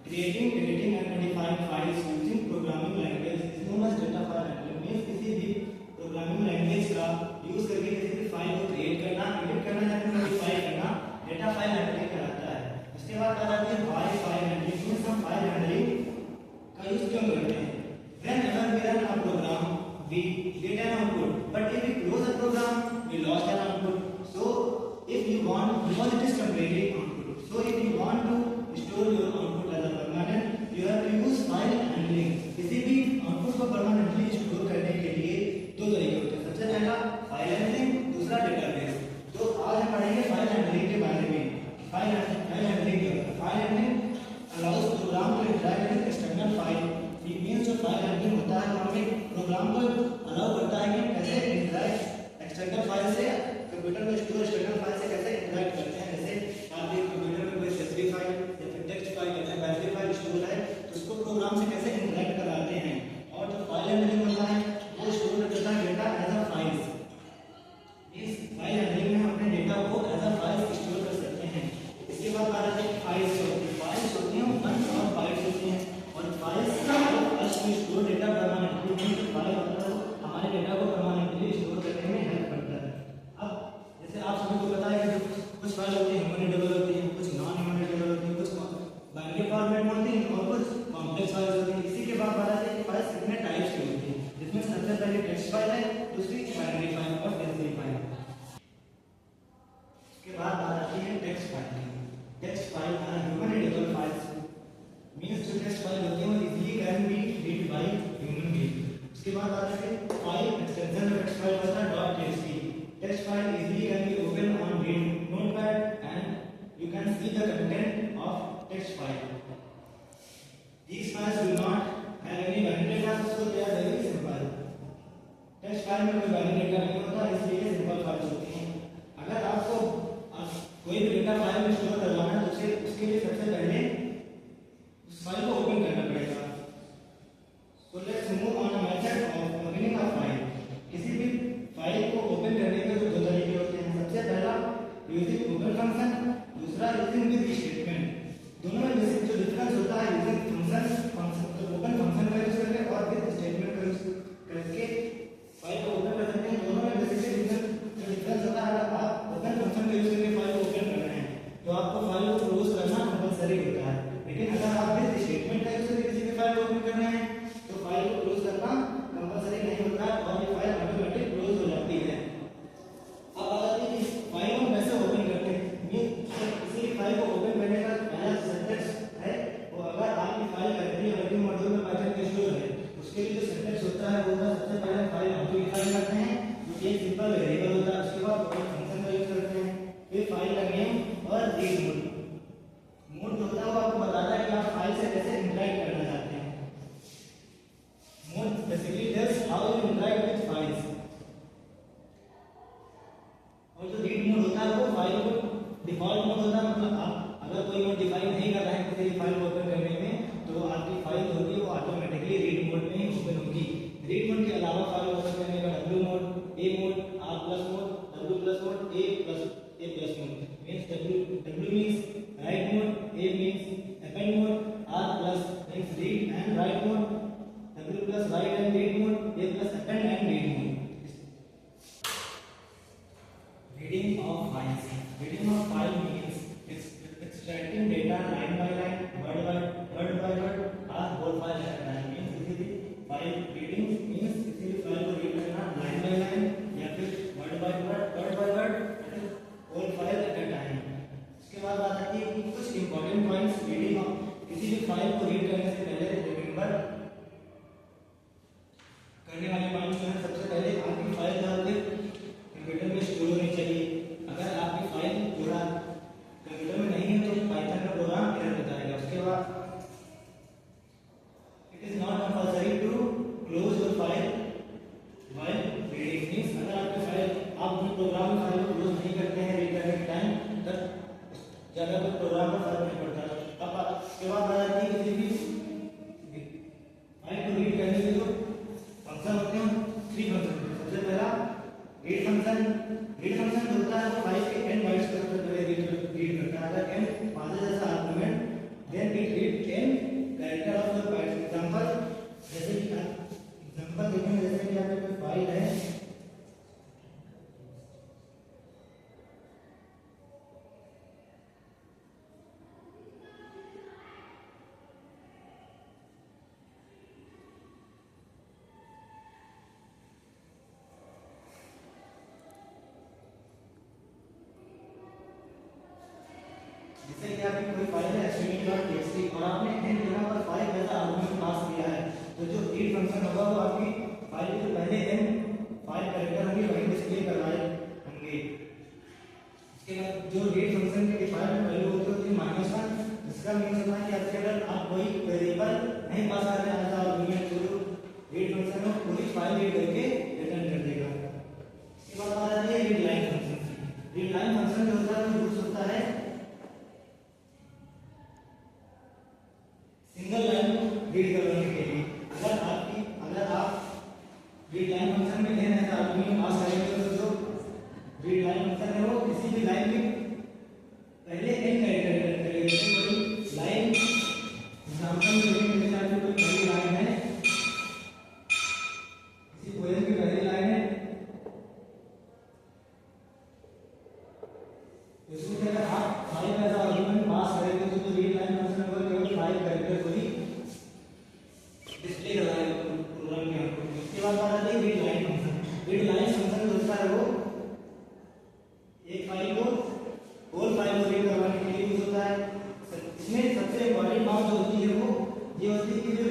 Creating, editing and modifying files using programming language is known as data file handling. Means किसी भी programming language का use करके किसी भी फाइल को क्रिएट करना, एडिट करना या फिर मॉडिफाई करना डेटा फाइल हैंडलिंग कहलाता है। उसके बाद आ जाती है फाइल हैंडलिंग। मीन्स हम फाइल हैंडलिंग का यूज क्यों करते हैं? Whenever we run a program, we get an output, but if we close a program, we lost an output. So if you want, because it is temporary output, so if you want to store your output as a permanent, you have to use file handling. किसी भी output को permanently store करने के लिए दो तरीके होते हैं। सबसे पहला फाइल हैंडलिंग, दूसरा डेटाबेस। तो आज हम पढ़ेंगे फाइल हैंडलिंग के बारे में। File handling allows program to interact with external file। ये मीन्स जो फाइल हैंडलिंग होता है वहाँ पे प्रोग्राम को अलाउ करता है कि कैसे इंटरैक्ट एक्सटर्नल फाइल से, कंप्यूटर में स्टोर एक्सटर्नल फाइल से कैसे इंटरैक्ट करते हैं। जैसे आपके कंप्यूटर में कोई CSV फाइल या फिर टेक्स्ट फाइल या बाइनरी फाइल स्टोर है तो उसको प्रोग्राम से कैसे इंटरैक्ट कराते हैं। और जो फाइल हैंडलिंग होता है वो स्टोर करता है डेटा एज अ फाइल्स। इस फाइल हैंडलिंग में अपने डेटा को एज अ फाइल्स स्टोर कर सकते हैं। इसके बाद आ जाते हैं फाइल्स होती हैं, 1 और बाइट्स होती हैं। और files store data permanently, file हमारे डेटा को परमानेंटली स्टोर करने में हेल्प करता है। अब जैसे आप सभी को पता है कि कुछ फाइल होती है ह्यूमन होती है, कुछ नॉन ह्यूमन होती है, कुछ बाइनरी फॉर्मेट में होती है और कुछ कॉम्प्लेक्स फाइल्स होती है। इसी के बाद बात आती है कि फाइल्स कितने टाइप्स की होती है, जिसमें सबसे पहले टेक्स्ट फाइल है, दूसरी बाइनरी फाइल और CSV फाइल। उसके बाद बात आती है text file. Text file human readable files means जो टेक्स्ट फाइल होती है वो easily can be read by human being. उसके बाद आता है file extension of text file होता है .txt। Text file easily can be open on read notepad and you can see the content of text file. These files do not have any binary data, so they are very simple. Text file में कोई binary data नहीं होता, इसलिए simple files होती हैं। अगर आपको कोई भी डेटा फाइल में स्टोर करवाना है तो उसके लिए सबसे पहले उस फाइल को ओपन करना पड़ेगा। So let's move on a method of opening a file। किसी भी फाइल को ओपन करने के दो तरीके होते हैं। सबसे पहला यूजिंग ओपन फंक्शन, दूसरा यूजिंग विद स्टेटमेंट। दोनों में बेसिक जो डिफरेंस होता है यूजिंग फंक्शन तो ओपन फंक्शन का यूज करके और विद स्टेटमेंट का यूज करके फाइल को ओपन कर सकते हैं। दोनों में बेसिक जो डिफरेंस होता है, अगर आप ओपन फंक्शन का यूज करके फाइल को ओपन कर रहे हैं तो आपको फाइल को क्लोज करना कंपलसरी होता है। लेकिन अगर आप विद स्टेटमेंट का यूज करके किसी भी फाइल को ओपन कर रहे हैं तो फाइल को क्लोज करना कंपलसरी नहीं होता है और ये फाइल ऑटोमेटिक क्लोज हो जाती है। अब आ जाती है कि फाइल को कैसे ओपन करते हैं। किसी भी फाइल को ओपन करने का पहला सिंटैक्स है वो अगर आपकी फाइल लाइब्रेरी वर्किंग मॉड्यूल में पाइथन के स्टोर है उसके लिए जो सिंटैक्स होता है वो सबसे पहले फाइल हम डिफाइन करते हैं जो एक सिंपल वेरिएबल होता है। उसके बाद फंक्शन का यूज करते हैं, फिर फाइल का नेम और रीड मोड जो होता है वो आपको बताता है कि आप फाइल से कैसे इंटरैक्ट करना चाहते हैं। Mode basically tells how you interact with files. और जो रीड मोड होता है वो फाइल को डिफॉल्ट मोड होता है, मतलब आप अगर कोई मोड डिफाइन नहीं कर रहे हैं किसी फाइल को ओपन करने में तो आपकी फाइल होगी वो ऑटोमेटिकली रीड मोड में ही ओपन होगी। रीड मोड के अलावा फाइल ओपन करने का W mode, A mode, R+ mode, W+ mode, A+ mode means W means write mode, A means append mode, R+ means read and write mode, W+ write and read mode, A+ append and read mode। Reading of files। Reading of file means extracting data line by line, word by word or whole file at a time। means किसी भी file reading means किसी भी file को read करना line by line या फिर word by word whole file at a time। उसके बाद बात आती है कि कुछ इंपॉर्टेंट पॉइंट्स रीडिंग ऑफ किसी भी फाइल को रीड करने से पहले रिमेंबर करने वाले पॉइंट्स हैं। सबसे पहले आपकी फाइल आपके कंप्यूटर में स्टोर होनी चाहिए। अगर आपकी फाइल पूरा कंप्यूटर में नहीं है तो पाइथन का प्रोग्राम एरर बताएगा। उसके बाद it is not compulsory to close your file while reading. Means अगर आपकी फाइल आप अपने प्रोग्राम फाइल को क्लोज नहीं करते हैं रीड करने के टाइम तब ज्यादा कोई प्रोग्राम का फर्क नहीं पड़ता। अब उसके बाद आ जाती है किसी भी फाइल को रीड करने के जो फंक्शन होते हैं 3 फंक्शन। सबसे पहला रीड फंक्शन होता है वो फाइल के n बाइट्स को सबसे पहले रीड करता है। अगर n 5 जैसा argument then it read n कोई फाइल है string.txt और आपने n जगह पर 5 ऐसा आर्गुमेंट पास किया है, तो जो रीड फंक्शन होगा वो आपकी फाइल के पहले n 5 कैरेक्टर होंगे वही डिस्प्ले करवाए होंगे। इसके बाद जो रीड फंक्शन के डिफॉल्ट वैल्यू होती है -1, जिसका मीन होता है कि आपके अगर आप कोई वेरिएबल नहीं पास कर रहे हैं तो आर्गुमेंट तो रीड फंक्शन में पूरी फाइल रीड करके रिटर्न कर देगा। इसके बाद आ जाती है read line function. Read line function जो होता है वो यूज होता है सिंगल लाइन को रीड करने के लिए। अगर आप रीड लाइन फंक्शन में n ऐसा आर्गुमेंट पास करेंगे तो जो रीड लाइन फंक्शन है वो किसी भी लाइन में पहले n कैरेक्टर करेगा। जैसे कोई लाइन एग्जांपल में मेरे साथ कोई पहली लाइन है, किसी पोएम की पहली लाइन है, तो इसमें अगर आप 5 ऐसा आर्गुमेंट पास करेंगे तो जो रीड लाइन फंक्शन होगा केवल 5 कैरेक्टर को ही डिस्प्ले कराएगा प्रोग्राम के आउटपुट में। इसके बाद आ जाती है read line function. Read line function जो होता है वो एक फाइल को होल फाइल को रीड करवाने के लिए यूज होता है। इसमें सबसे इंपॉर्टेंट बात जो होती है वो ये होती है कि जो